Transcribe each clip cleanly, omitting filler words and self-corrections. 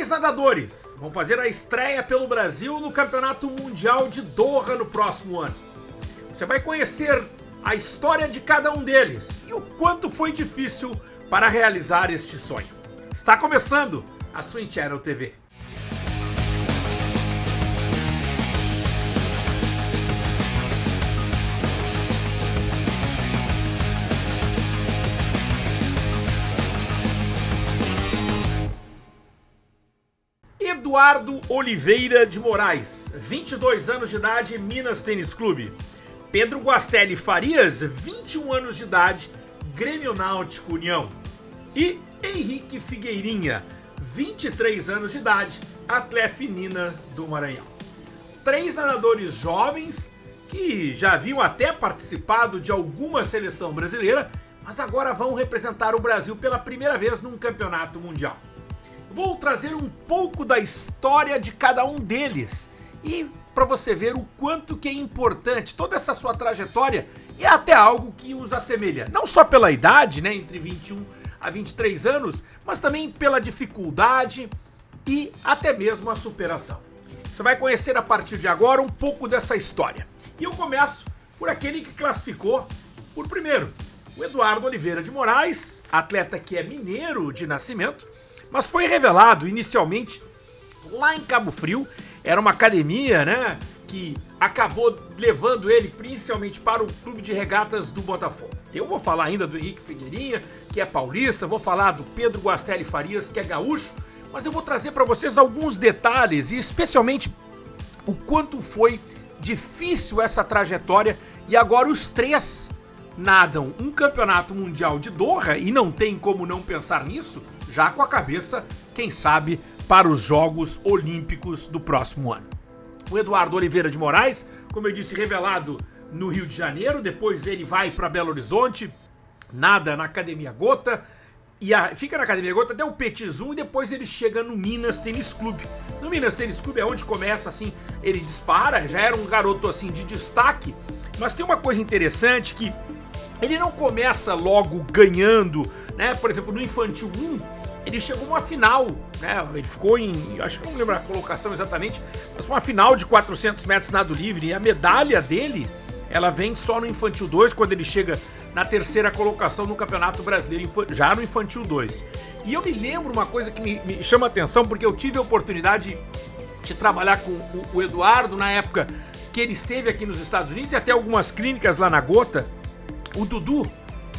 Três nadadores vão fazer a estreia pelo Brasil no Campeonato Mundial de Doha no próximo ano. Você vai conhecer a história de cada um deles e o quanto foi difícil para realizar este sonho. Está começando a Swim Channel TV. Eduardo Oliveira de Moraes, 22 anos de idade, Minas Tênis Clube. Pedro Guastelli Farias, 21 anos de idade, Grêmio Náutico União. E Henrique Figueirinha, 23 anos de idade, Atlefinina do Maranhão. Três nadadores jovens que já haviam até participado de alguma seleção brasileira, mas agora vão representar o Brasil pela primeira vez num campeonato mundial. Vou trazer um pouco da história de cada um deles e para você ver o quanto que é importante toda essa sua trajetória e até algo que os assemelha, não só pela idade, né, entre 21 a 23 anos, mas também pela dificuldade e até mesmo a superação. Você vai conhecer a partir de agora um pouco dessa história. E eu começo por aquele que classificou por primeiro, o Eduardo Oliveira de Moraes, atleta que é mineiro de nascimento, mas foi revelado inicialmente lá em Cabo Frio. Era uma academia, né, que acabou levando ele principalmente para o clube de regatas do Botafogo. Eu vou falar ainda do Henrique Figueirinha, que é paulista, vou falar do Pedro Guastelli Farias, que é gaúcho, mas eu vou trazer para vocês alguns detalhes e especialmente o quanto foi difícil essa trajetória. E agora os três nadam um campeonato mundial de Doha e não tem como não pensar nisso, já com a cabeça, quem sabe, para os Jogos Olímpicos do próximo ano. O Eduardo Oliveira de Moraes, como eu disse, revelado no Rio de Janeiro, depois ele vai para Belo Horizonte, nada na Academia Gota, e fica na Academia Gota até o Petit1 e depois ele chega no Minas Tênis Clube. No Minas Tênis Clube é onde começa, assim, ele dispara, já era um garoto, assim, de destaque, mas tem uma coisa interessante que ele não começa logo ganhando, né, por exemplo, no Infantil 1, ele chegou a uma final, né? Ele ficou em, acho que não lembro a colocação exatamente, mas foi uma final de 400 metros nado livre, e a medalha dele, ela vem só no Infantil 2, quando ele chega na terceira colocação no Campeonato Brasileiro, já no Infantil 2. E eu me lembro uma coisa que me chama a atenção, porque eu tive a oportunidade de trabalhar com o Eduardo na época que ele esteve aqui nos Estados Unidos, e até algumas clínicas lá na Gota. O Dudu,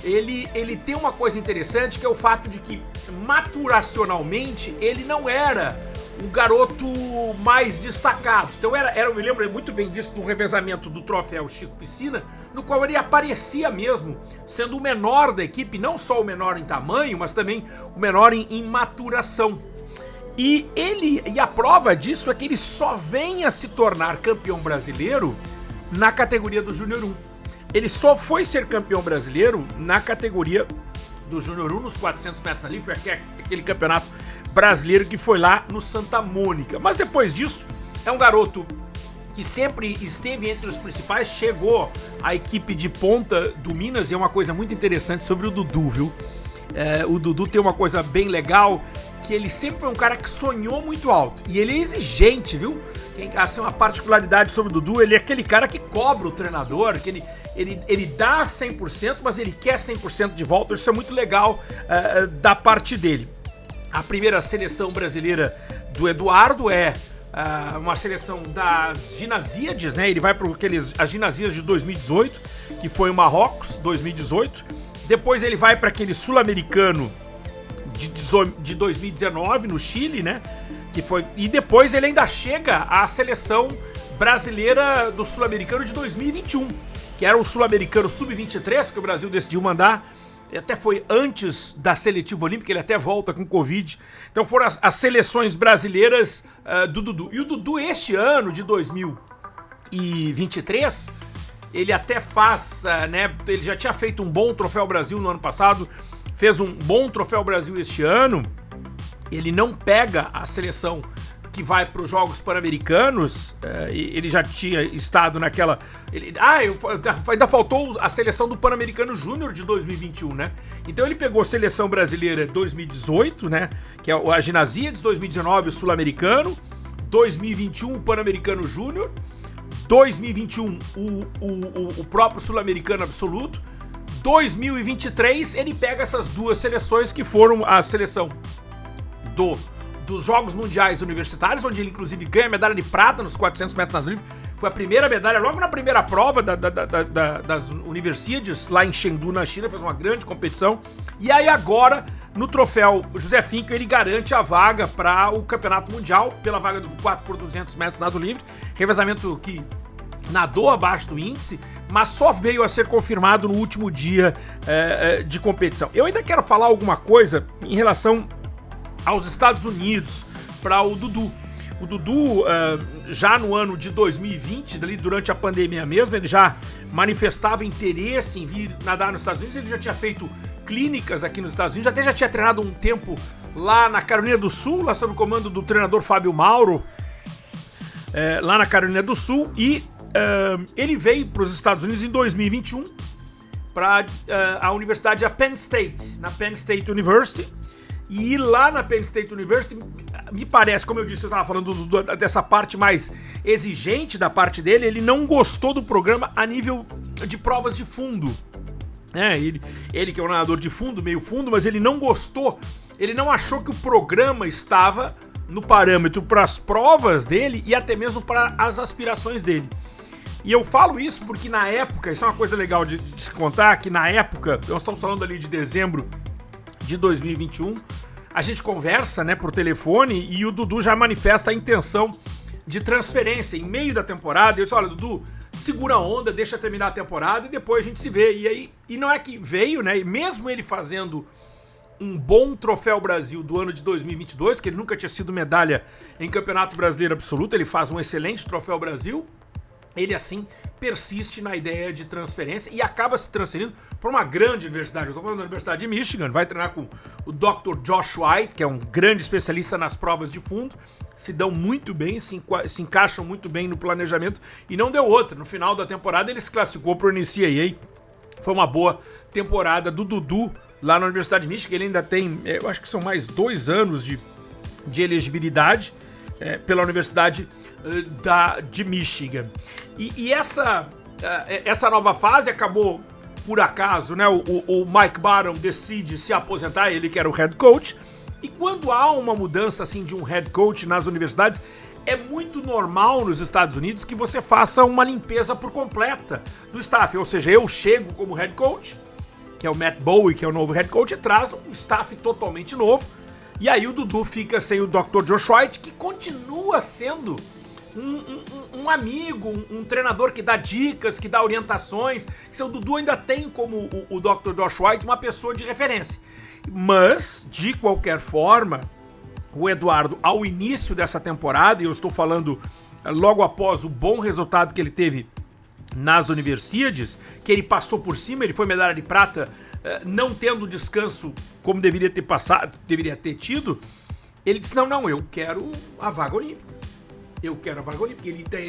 ele tem uma coisa interessante, que é o fato de que maturacionalmente ele não era o garoto mais destacado. Então eu me lembro muito bem disso do revezamento do troféu Chico Piscina, no qual ele aparecia mesmo sendo o menor da equipe, não só o menor em tamanho, mas também o menor em maturação. E a prova disso é que ele só vem a se tornar campeão brasileiro na categoria do Júnior 1. Ele só foi ser campeão brasileiro na categoria do Júnior 1 nos 400 metros na livre, que é aquele campeonato brasileiro que foi lá no Santa Mônica. Mas depois disso, é um garoto que sempre esteve entre os principais, chegou à equipe de ponta do Minas, e é uma coisa muito interessante sobre o Dudu, viu? O Dudu tem uma coisa bem legal, que ele sempre foi um cara que sonhou muito alto, e ele é exigente, viu? Assim, uma particularidade sobre o Dudu, ele é aquele cara que cobra o treinador, que ele dá 100%, mas ele quer 100% de volta. Isso é muito legal da parte dele. A primeira seleção brasileira do Eduardo é uma seleção das Ginasíades, né? Ele vai para as Ginasíadas de 2018, que foi o Marrocos, 2018. Depois ele vai para aquele sul-americano de 2019, no Chile, né? E depois ele ainda chega à seleção brasileira do sul-americano de 2021, que era o sul-americano sub-23, que o Brasil decidiu mandar, e até foi antes da seletiva olímpica, ele até volta com Covid. Então foram as seleções brasileiras do Dudu. E o Dudu, este ano de 2023, ele até faz, né, ele já tinha feito um bom Troféu Brasil no ano passado, fez um bom Troféu Brasil este ano. Ele não pega a seleção que vai para os Jogos Pan-Americanos, ele já tinha estado naquela... ainda faltou a seleção do Pan-Americano Júnior de 2021, né? Então ele pegou a seleção brasileira 2018, né? Que é a Ginasíades, 2019 o Sul-Americano, 2021 o Pan-Americano Júnior, 2021 o próprio Sul-Americano Absoluto, 2023 ele pega essas duas seleções que foram a seleção dos Jogos Mundiais Universitários, onde ele inclusive ganha medalha de prata nos 400 metros nado livre. Foi a primeira medalha, logo na primeira prova das Universiades, lá em Chengdu, na China, fez uma grande competição. E aí agora, no troféu José Finkel, ele garante a vaga para o Campeonato Mundial, pela vaga do 4x200 metros nado livre, revezamento que nadou abaixo do índice, mas só veio a ser confirmado no último dia de competição. Eu ainda quero falar alguma coisa em relação aos Estados Unidos, para o Dudu. O Dudu, já no ano de 2020, durante a pandemia mesmo, ele já manifestava interesse em vir nadar nos Estados Unidos. Ele já tinha feito clínicas aqui nos Estados Unidos, até já tinha treinado um tempo lá na Carolina do Sul, lá sob o comando do treinador Fábio Mauro, lá na Carolina do Sul, e ele veio para os Estados Unidos em 2021 para a universidade da Penn State, na Penn State University. E lá na Penn State University, me parece, como eu disse, eu estava falando dessa parte mais exigente da parte dele, ele não gostou do programa a nível de provas de fundo. Ele que é um nadador de fundo, meio fundo, mas ele não gostou, ele não achou que o programa estava no parâmetro para as provas dele e até mesmo para as aspirações dele. E eu falo isso porque na época, isso é uma coisa legal de se contar, que na época, nós estamos falando ali de dezembro de 2021, a gente conversa, né, por telefone, e o Dudu já manifesta a intenção de transferência em meio da temporada. Eu disse, olha, Dudu, segura a onda, deixa terminar a temporada e depois a gente se vê. E aí, e não é que veio, né, e mesmo ele fazendo um bom Troféu Brasil do ano de 2022, que ele nunca tinha sido medalha em Campeonato Brasileiro Absoluto, ele faz um excelente Troféu Brasil. Ele, assim, persiste na ideia de transferência e acaba se transferindo para uma grande universidade. Eu estou falando da Universidade de Michigan, vai treinar com o Dr. Josh White, que é um grande especialista nas provas de fundo. Se dão muito bem, se encaixam muito bem no planejamento e não deu outra. No final da temporada ele se classificou para o NCAA. Foi uma boa temporada do Dudu lá na Universidade de Michigan. Ele ainda tem, eu acho que são mais 2 anos de elegibilidade pela Universidade de Michigan. E essa nova fase acabou, por acaso, né? O Mike Barham decide se aposentar, ele que era o head coach. E quando há uma mudança assim de um head coach nas universidades, é muito normal nos Estados Unidos que você faça uma limpeza por completa do staff. Ou seja, eu chego como head coach, que é o Matt Bowie, que é o novo head coach, e traz um staff totalmente novo. E aí o Dudu fica sem o Dr. Josh White, que continua sendo um amigo, um treinador que dá dicas, que dá orientações. O Dudu ainda tem como o Dr. Josh White uma pessoa de referência. Mas, de qualquer forma, o Eduardo, ao início dessa temporada, e eu estou falando logo após o bom resultado que ele teve nas Universiades, que ele passou por cima, ele foi medalha de prata, não tendo descanso como deveria ter tido, ele disse, não, eu quero a vaga olímpica.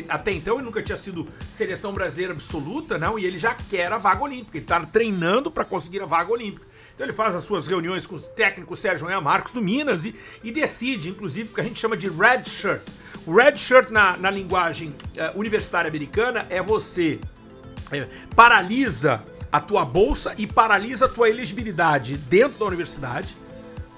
Até então ele nunca tinha sido seleção brasileira absoluta, não, e ele já quer a vaga olímpica, ele está treinando para conseguir a vaga olímpica. Então ele faz as suas reuniões com os técnicos Sérgio e Marcos do Minas e decide, inclusive, o que a gente chama de red shirt. O red shirt na linguagem universitária americana é você paralisa a tua bolsa e paralisa a tua elegibilidade dentro da universidade,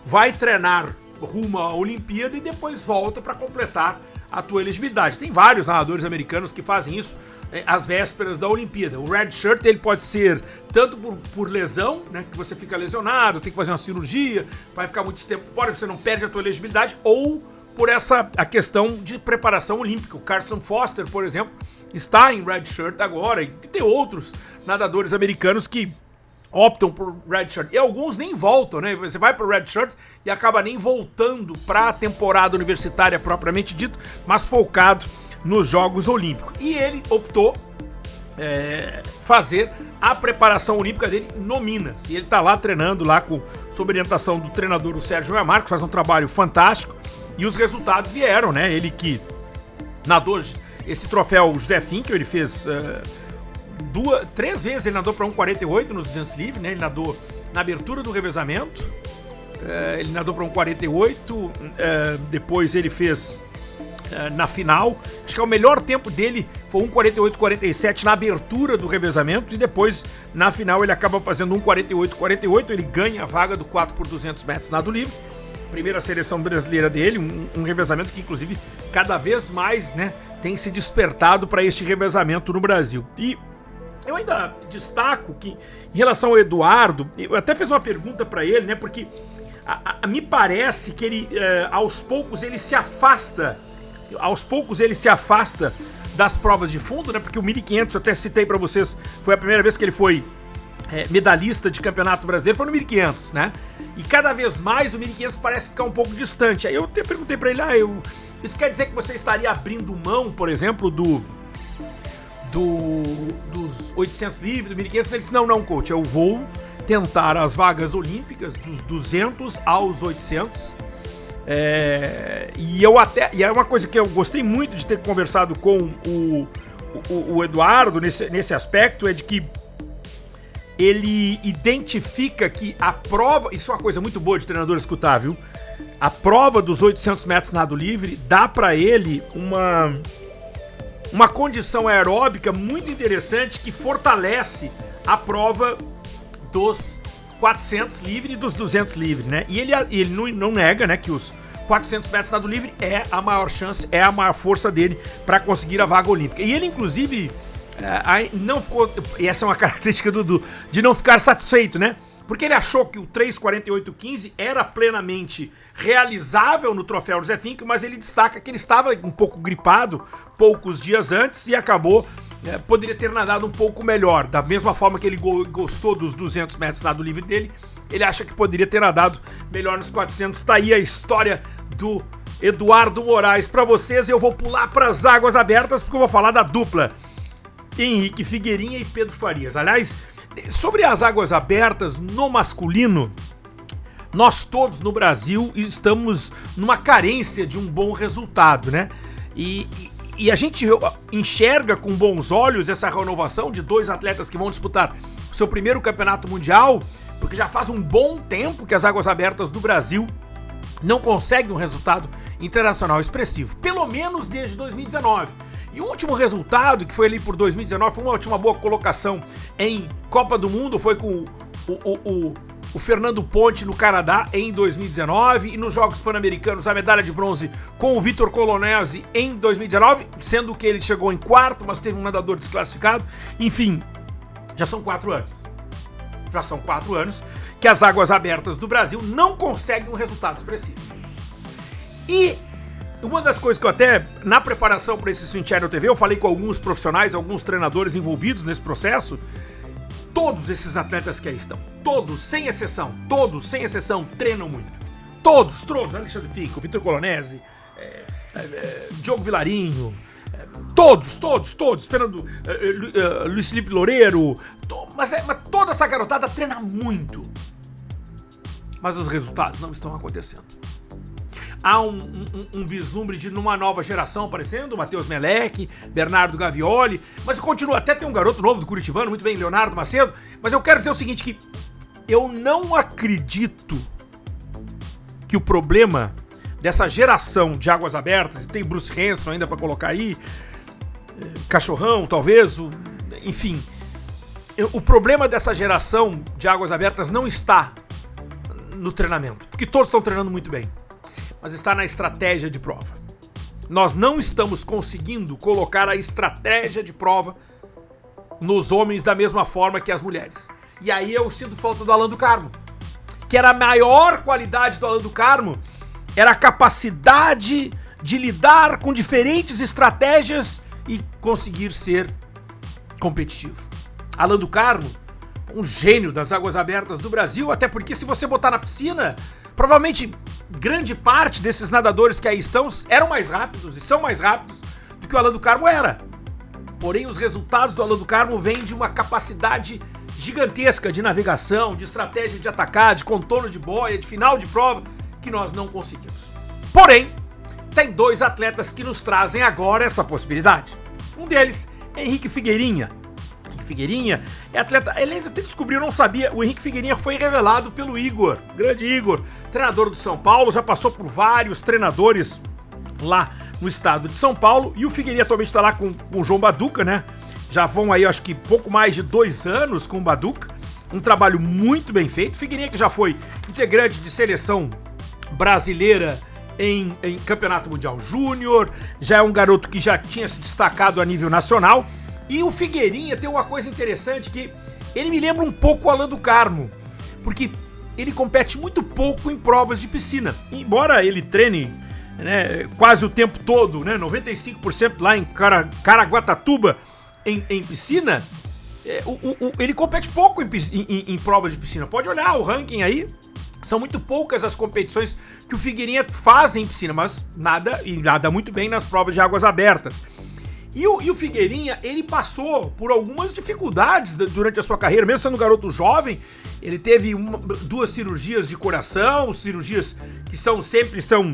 vai treinar rumo à Olimpíada e depois volta para completar a tua elegibilidade. Tem vários nadadores americanos que fazem isso às vésperas da Olimpíada. O red shirt ele pode ser tanto por lesão, né, que você fica lesionado, tem que fazer uma cirurgia, vai ficar muito tempo fora, você não perde a tua elegibilidade, ou por a questão de preparação olímpica. O Carson Foster, por exemplo, está em red shirt agora, e tem outros nadadores americanos que optam por red shirt. E alguns nem voltam, né? Você vai pro red shirt e acaba nem voltando para a temporada universitária propriamente dito, mas focado nos Jogos Olímpicos. E ele optou fazer a preparação olímpica dele no Minas. E ele tá lá treinando lá sob orientação do treinador o Sérgio Marcos, faz um trabalho fantástico. E os resultados vieram, né? Ele que nadou esse troféu José Finkel, ele fez 3 vezes, ele nadou para 1,48 nos 200 livre, né? Ele nadou na abertura do revezamento, ele nadou para 1,48, depois ele fez na final, acho que o melhor tempo dele foi 1,48,47 na abertura do revezamento, e depois na final ele acaba fazendo 1,48,48, ele ganha a vaga do 4x200 metros nado livre, primeira seleção brasileira dele, um revezamento que inclusive cada vez mais, né, tem se despertado para este revezamento no Brasil. E eu ainda destaco que em relação ao Eduardo, eu até fiz uma pergunta para ele, né, porque me parece que ele aos poucos ele se afasta das provas de fundo, né? Porque o 1.500, eu até citei pra vocês, foi a primeira vez que ele foi medalhista de campeonato brasileiro, foi no 1.500, né? E cada vez mais o 1.500 parece ficar um pouco distante. Aí eu até perguntei pra ele, isso quer dizer que você estaria abrindo mão, por exemplo, dos 800 livre, do 1.500? Ele disse, não, coach, eu vou tentar as vagas olímpicas dos 200 aos 800. E é uma coisa que eu gostei muito de ter conversado com o Eduardo nesse aspecto, é de que ele identifica que a prova, isso é uma coisa muito boa de treinador escutar, viu? A prova dos 800 metros nado livre dá pra ele uma condição aeróbica muito interessante que fortalece a prova dos 400 livre e dos 200 livre, né? E ele não nega, né, que os 400 metros nado livre é a maior chance, é a maior força dele para conseguir a vaga olímpica. E ele, inclusive, não ficou... E essa é uma característica do Dudu, de não ficar satisfeito, né? Porque ele achou que o 3,48,15 era plenamente realizável no troféu José Finkel, mas ele destaca que ele estava um pouco gripado poucos dias antes e acabou... poderia ter nadado um pouco melhor. Da mesma forma que ele gostou dos 200 metros nado livre dele, ele acha que poderia ter nadado melhor nos 400. Tá aí a história do Eduardo Moraes para vocês. Eu vou pular para as águas abertas porque eu vou falar da dupla Henrique Figueirinha e Pedro Farias. Aliás, sobre as águas abertas no masculino, nós todos no Brasil estamos numa carência de um bom resultado, né? E a gente enxerga com bons olhos essa renovação de 2 atletas que vão disputar o seu primeiro campeonato mundial, porque já faz um bom tempo que as águas abertas do Brasil não conseguem um resultado internacional expressivo, pelo menos desde 2019. E o último resultado, que foi ali por 2019, foi uma última boa colocação em Copa do Mundo, foi com o Fernando Ponte no Canadá em 2019, e nos Jogos Pan-Americanos a medalha de bronze com o Vitor Colonese em 2019, sendo que ele chegou em quarto, mas teve um nadador desclassificado. Enfim, já são 4 anos. Já são 4 anos que as águas abertas do Brasil não conseguem um resultado expressivo. E uma das coisas que eu até, na preparação para esse Swim Channel TV, eu falei com alguns profissionais, alguns treinadores envolvidos nesse processo. Todos esses atletas que aí estão, todos, sem exceção, treinam muito. Todos, Alexandre Fico, Vitor Colonese, Diogo Vilarinho, todos, Fernando, Luiz Felipe Loureiro, mas toda essa garotada treina muito. Mas os resultados não estão acontecendo. Há um vislumbre de uma nova geração aparecendo, Matheus Meleque, Bernardo Gavioli, mas continua, até tem um garoto novo do Curitibano, muito bem, Leonardo Macedo, mas eu quero dizer o seguinte, que eu não acredito que o problema dessa geração de águas abertas, tem Bruce Hanson ainda pra colocar aí, Cachorrão, talvez, enfim, o problema dessa geração de águas abertas não está no treinamento, porque todos estão treinando muito bem, mas está na estratégia de prova. Nós não estamos conseguindo colocar a estratégia de prova nos homens da mesma forma que as mulheres. E aí eu sinto falta do Alan do Carmo, que era a maior qualidade do Alan do Carmo, era a capacidade de lidar com diferentes estratégias e conseguir ser competitivo. Alan do Carmo, um gênio das águas abertas do Brasil, até porque se você botar na piscina, provavelmente grande parte desses nadadores que aí estão eram mais rápidos e são mais rápidos do que o Alan do Carmo era. Porém, os resultados do Alan do Carmo vêm de uma capacidade gigantesca de navegação, de estratégia de atacar, de contorno de boia, de final de prova, que nós não conseguimos. Porém, tem dois atletas que nos trazem agora essa possibilidade. Um deles é Henrique Figueirinha. Henrique Figueirinha é atleta... Aliás, eu até descobri, eu não sabia, o Henrique Figueirinha foi revelado pelo Igor, grande Igor, treinador do São Paulo, já passou por vários treinadores lá no estado de São Paulo, e o Figueirinha atualmente está lá com o João Baduca, né? Já vão aí, acho que pouco mais de 2 anos com o Baduca, um trabalho muito bem feito. Figueirinha que já foi integrante de seleção brasileira em Campeonato Mundial Júnior, já é um garoto que já tinha se destacado a nível nacional. E o Figueirinha tem uma coisa interessante que ele me lembra um pouco o Alan do Carmo, porque ele compete muito pouco em provas de piscina. Embora ele treine, né, quase o tempo todo, né, 95% lá em Caraguatatuba em piscina, ele compete pouco em provas de piscina. Pode olhar o ranking aí. São muito poucas as competições que o Figueirinha faz em piscina, mas nada muito bem nas provas de águas abertas. E o Figueirinha, ele passou por algumas dificuldades durante a sua carreira, mesmo sendo um garoto jovem. Ele teve 2 cirurgias de coração, cirurgias que sempre são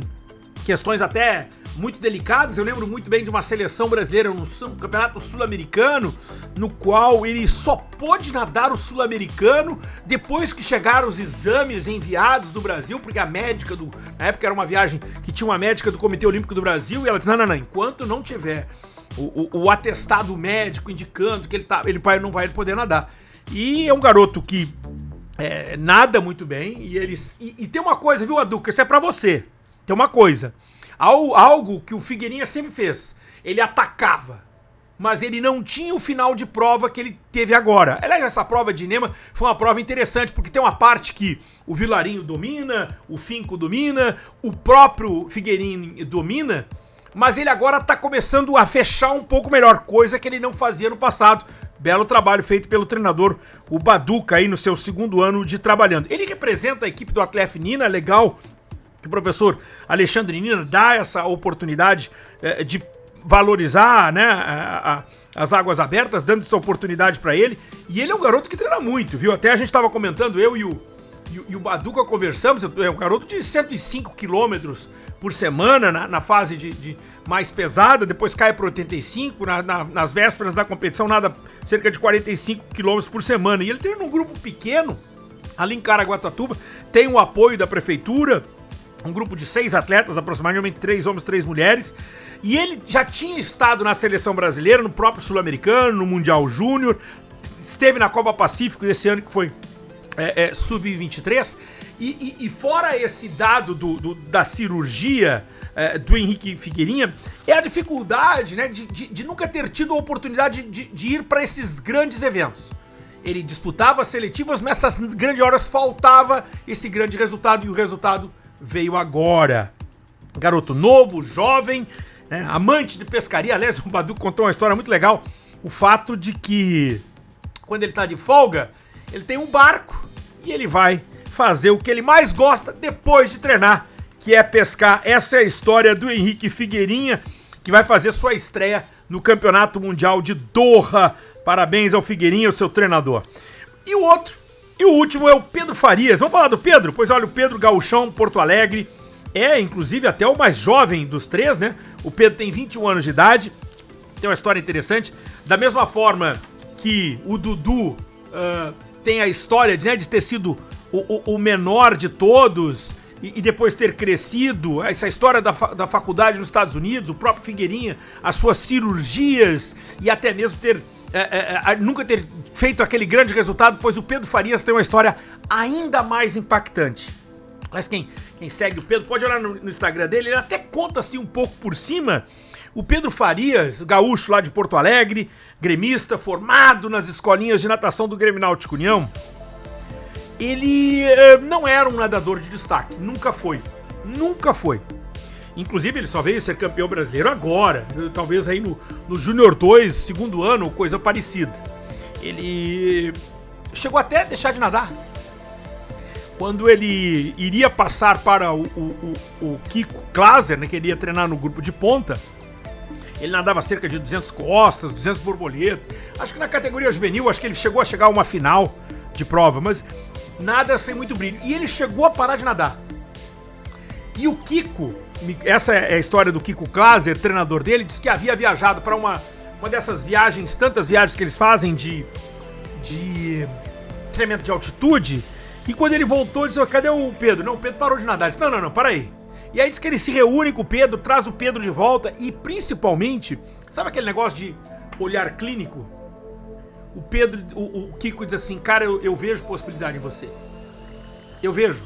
questões até muito delicadas. Eu lembro muito bem de uma seleção brasileira no Campeonato Sul-Americano, no qual ele só pôde nadar o Sul-Americano depois que chegaram os exames enviados do Brasil, porque a médica na época era uma viagem que tinha uma médica do Comitê Olímpico do Brasil, e ela disse, não, enquanto não tiver o atestado médico indicando que ele não vai poder nadar. E é um garoto que nada muito bem, e tem uma coisa, viu, Aduca, isso é pra você, tem uma coisa, algo que o Figueirinha sempre fez, ele atacava, mas ele não tinha o final de prova que ele teve agora. Aliás, essa prova de Inema foi uma prova interessante, porque tem uma parte que o Vilarinho domina, o Finco domina, o próprio Figueirinha domina, mas ele agora tá começando a fechar um pouco melhor, coisa que ele não fazia no passado. Belo trabalho feito pelo treinador, o Baduca, aí no seu 2º ano de trabalhando. Ele representa a equipe do Atlef Nina, legal que o professor Alexandre Nina dá essa oportunidade de valorizar, né, as águas abertas, dando essa oportunidade para ele. E ele é um garoto que treina muito, viu? Até a gente estava comentando, eu e o Baduca conversamos, é um garoto de 105 quilômetros por semana na fase de mais pesada, depois cai para 85, nas vésperas da competição nada cerca de 45 quilômetros por semana. E ele treina num grupo pequeno, ali em Caraguatatuba, tem o apoio da prefeitura, um grupo de 6 atletas, aproximadamente 3 homens, 3 mulheres, e ele já tinha estado na seleção brasileira, no próprio Sul-Americano, no Mundial Júnior, esteve na Copa Pacífico desse ano, que foi Sub-23, e fora esse dado da cirurgia do Henrique Figueirinha, é a dificuldade, né, de nunca ter tido a oportunidade de ir para esses grandes eventos. Ele disputava seletivas, mas nessas grandes horas faltava esse grande resultado, e o resultado veio agora. Garoto novo, jovem, né, amante de pescaria. Aliás, o Badu contou uma história muito legal. O fato de que, quando ele tá de folga, ele tem um barco e ele vai fazer o que ele mais gosta depois de treinar, que é pescar. Essa é a história do Henrique Figueirinha, que vai fazer sua estreia no Campeonato Mundial de Doha. Parabéns ao Figueirinha, o seu treinador. E o último é o Pedro Farias. Vamos falar do Pedro? Pois olha, o Pedro Gauchão, Porto Alegre, é inclusive até o mais jovem dos 3, né? O Pedro tem 21 anos de idade, tem uma história interessante. Da mesma forma que o Dudu tem a história de ter sido o menor de todos e depois ter crescido, essa história da faculdade nos Estados Unidos, o próprio Figueirinha, as suas cirurgias e até mesmo nunca ter feito aquele grande resultado, pois o Pedro Farias tem uma história ainda mais impactante. Mas quem segue o Pedro pode olhar no Instagram dele, ele até conta assim um pouco por cima. O Pedro Farias, gaúcho lá de Porto Alegre, gremista, formado nas escolinhas de natação do Grêmio Náutico União, ele não era um nadador de destaque, nunca foi. Inclusive, ele só veio ser campeão brasileiro agora, talvez aí no Júnior 2, 2º ano, ou coisa parecida. Ele chegou até a deixar de nadar. Quando ele iria passar para o Kiko Glaser, né, que ele ia treinar no grupo de ponta, ele nadava cerca de 200 costas, 200 borboletas. Acho que na categoria juvenil, acho que ele chegou a chegar a uma final de prova, mas nada sem muito brilho. E ele chegou a parar de nadar. E o Kiko essa é a história do Kiko Klaser, treinador dele, disse que havia viajado para uma dessas viagens, tantas viagens que eles fazem de treinamento de altitude, e quando ele voltou, ele disse, cadê o Pedro? Não, o Pedro parou de nadar. Ele disse, não, para aí. E aí diz que ele se reúne com o Pedro, traz o Pedro de volta e principalmente, sabe aquele negócio de olhar clínico? O Pedro, o Kiko diz assim, cara, eu vejo possibilidade em você. Eu vejo.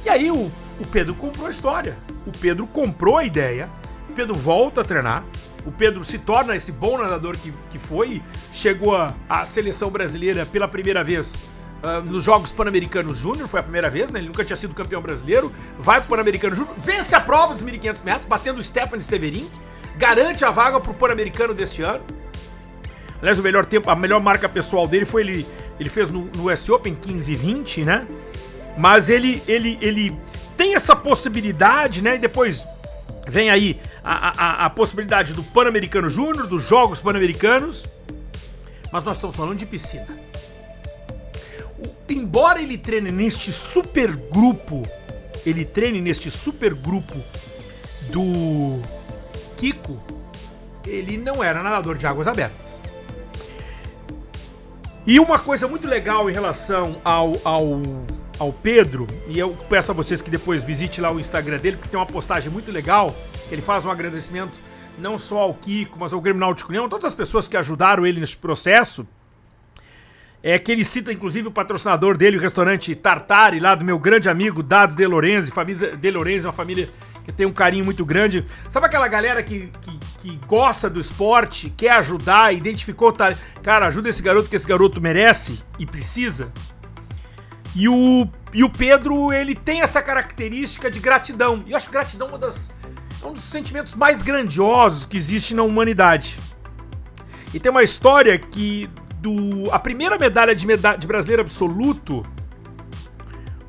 E aí o Pedro comprou a história. O Pedro comprou a ideia. O Pedro volta a treinar. O Pedro se torna esse bom nadador que foi. Chegou à seleção brasileira pela primeira vez nos Jogos Pan-Americanos Júnior. Foi a primeira vez, né? Ele nunca tinha sido campeão brasileiro. Vai pro Pan-Americano Júnior. Vence a prova dos 1.500 metros, batendo o Stefan Steverink. Garante a vaga pro Pan-Americano deste ano. Aliás, o melhor tempo, a melhor marca pessoal dele foi ele fez no US Open 15:20, né? Mas ele tem essa possibilidade, né? E depois vem aí a possibilidade do Pan-Americano Júnior, dos Jogos Pan-Americanos. Mas nós estamos falando de piscina. Embora ele treine neste super grupo, do Kiko, ele não era nadador de águas abertas. E uma coisa muito legal em relação ao Pedro, e eu peço a vocês que depois visite lá o Instagram dele, porque tem uma postagem muito legal, que ele faz um agradecimento não só ao Kiko, mas ao Grêmio Náutico União, todas as pessoas que ajudaram ele nesse processo, que ele cita inclusive o patrocinador dele, o restaurante Tartare, lá do meu grande amigo Dados De Lorenzi. Família De Lorenzi é uma família que tem um carinho muito grande. Sabe aquela galera que gosta do esporte, quer ajudar, identificou, cara, ajuda esse garoto que esse garoto merece e precisa? E o Pedro, ele tem essa característica de gratidão. E eu acho gratidão um dos sentimentos mais grandiosos que existe na humanidade. E tem uma história que a primeira medalha de brasileiro absoluto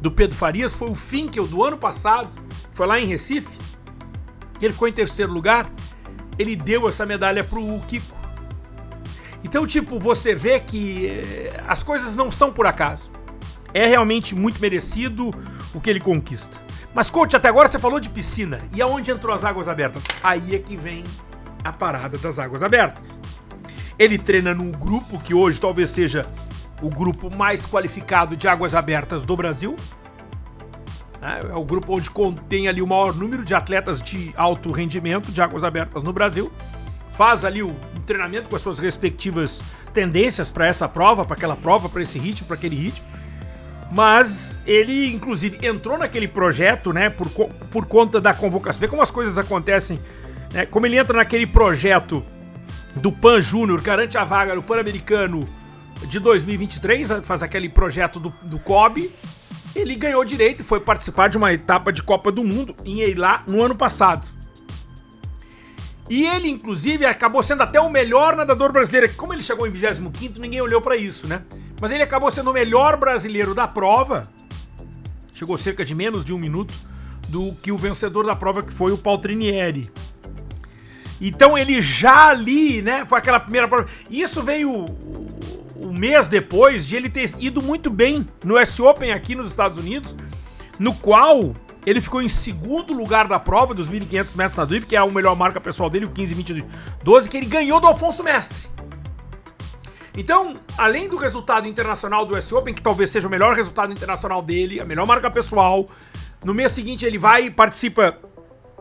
do Pedro Farias foi o Finkel do ano passado, foi lá em Recife, que ele ficou em terceiro lugar. Ele deu essa medalha pro Kiko. Então, tipo, você vê que as coisas não são por acaso. É realmente muito merecido o que ele conquista. Mas, coach, até agora você falou de piscina. E aonde entrou as águas abertas? Aí é que vem a parada das águas abertas. Ele treina num grupo que hoje talvez seja o grupo mais qualificado de águas abertas do Brasil. É o grupo onde contém ali o maior número de atletas de alto rendimento de águas abertas no Brasil. Faz ali o treinamento com as suas respectivas tendências para essa prova, para aquela prova, para esse ritmo, para aquele ritmo. Mas ele, inclusive, entrou naquele projeto, né, por conta da convocação. Vê como as coisas acontecem, né? Como ele entra naquele projeto do Pan Júnior, garante a vaga no Pan-Americano de 2023, faz aquele projeto do COB. Ele ganhou direito e foi participar de uma etapa de Copa do Mundo em Eilat no ano passado. E ele, inclusive, acabou sendo até o melhor nadador brasileiro. Como ele chegou em 25º, ninguém olhou pra isso, né? Mas ele acabou sendo o melhor brasileiro da prova. Chegou cerca de menos de 1 minuto do que o vencedor da prova, que foi o Paltrinieri. Então ele já ali, né, foi aquela primeira prova. E isso veio um mês depois de ele ter ido muito bem no US Open aqui nos Estados Unidos, no qual ele ficou em segundo lugar da prova dos 1.500 metros na drift, que é a melhor marca pessoal dele, o 15:20:12, que ele ganhou do Afonso Mestre. Então, além do resultado internacional do US Open, que talvez seja o melhor resultado internacional dele, a melhor marca pessoal, no mês seguinte ele vai e participa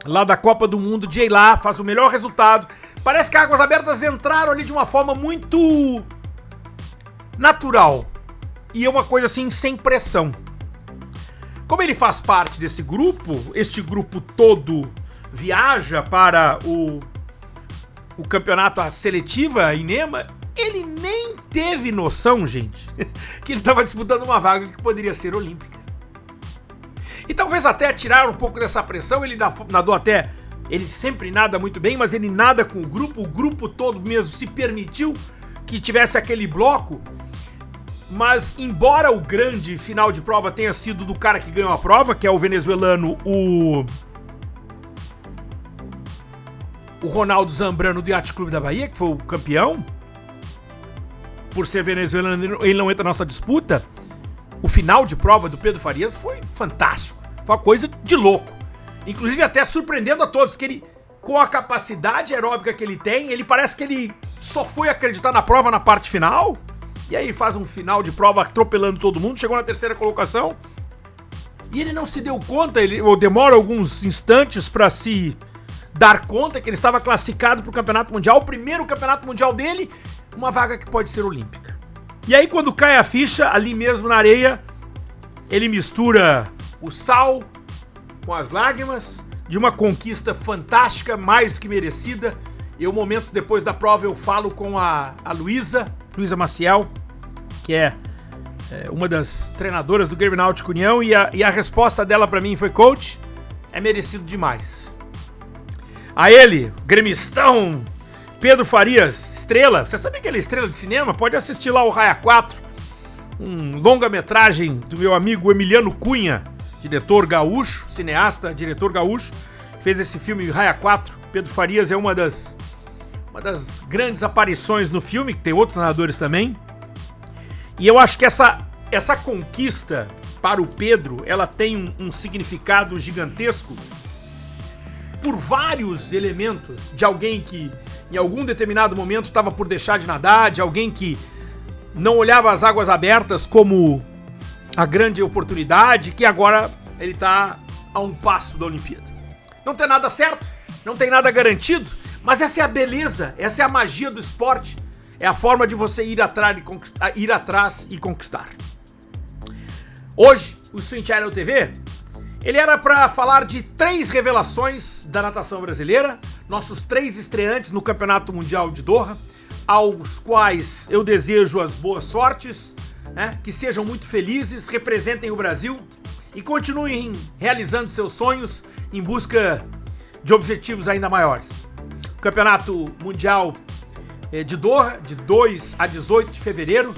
lá da Copa do Mundo de Eilat, faz o melhor resultado. Parece que as águas abertas entraram ali de uma forma muito natural. E é uma coisa assim, sem pressão. Como ele faz parte desse grupo, este grupo todo viaja para o campeonato, a seletiva INEMA, ele nem teve noção, gente, que ele estava disputando uma vaga que poderia ser olímpica. E talvez até tirar um pouco dessa pressão, ele nadou até, ele sempre nada muito bem, mas ele nada com o grupo todo mesmo se permitiu que tivesse aquele bloco. Mas embora o grande final de prova tenha sido do cara que ganhou a prova, que é o venezuelano, o Ronaldo Zambrano do Yacht Clube da Bahia, que foi o campeão, por ser venezuelano ele não entra na nossa disputa. O final de prova do Pedro Farias foi fantástico, foi uma coisa de louco. inclusive até surpreendendo a todos, que ele, com a capacidade aeróbica que ele tem, ele parece que ele só foi acreditar na prova na parte final, e aí faz um final de prova atropelando todo mundo, chegou na terceira colocação, e ele não se deu conta, ou demora alguns instantes para se dar conta que ele estava classificado para o Campeonato Mundial, o primeiro Campeonato Mundial dele, uma vaga que pode ser olímpica. E aí quando cai a ficha, ali mesmo na areia, ele mistura o sal com as lágrimas de uma conquista fantástica, mais do que merecida. Eu, momentos depois da prova, eu falo com a Luísa Maciel, que é uma das treinadoras do Grêmio Náutico União, e a resposta dela pra mim foi: coach, é merecido demais. A ele, gremistão, Pedro Farias, estrela, você sabia que ele é estrela de cinema? Pode assistir lá o Raia 4, um longa-metragem do meu amigo Emiliano Cunha, diretor gaúcho, cineasta, diretor gaúcho, fez esse filme Raia 4. Pedro Farias é uma das grandes aparições no filme, que tem outros narradores também. E eu acho que essa conquista para o Pedro, ela tem um significado gigantesco por vários elementos, de alguém que em algum determinado momento estava por deixar de nadar, de alguém que não olhava as águas abertas como a grande oportunidade, que agora ele está a um passo da Olimpíada. Não tem nada certo, não tem nada garantido, mas essa é a beleza, essa é a magia do esporte, é a forma de você ir atrás e conquistar. Hoje, o Swim Channel TV, ele era para falar de 3 revelações da natação brasileira, nossos 3 estreantes no Campeonato Mundial de Doha, aos quais eu desejo as boas sortes, que sejam muito felizes, representem o Brasil e continuem realizando seus sonhos em busca de objetivos ainda maiores. O Campeonato Mundial de Doha, de 2 a 18 de fevereiro,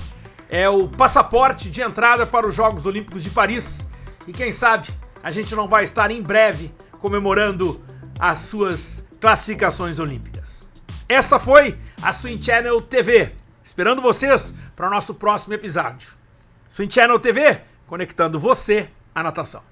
é o passaporte de entrada para os Jogos Olímpicos de Paris. E quem sabe a gente não vai estar em breve comemorando as suas classificações olímpicas. Esta foi a Swim Channel TV, esperando vocês para o nosso próximo episódio. Swim Channel TV, conectando você à natação.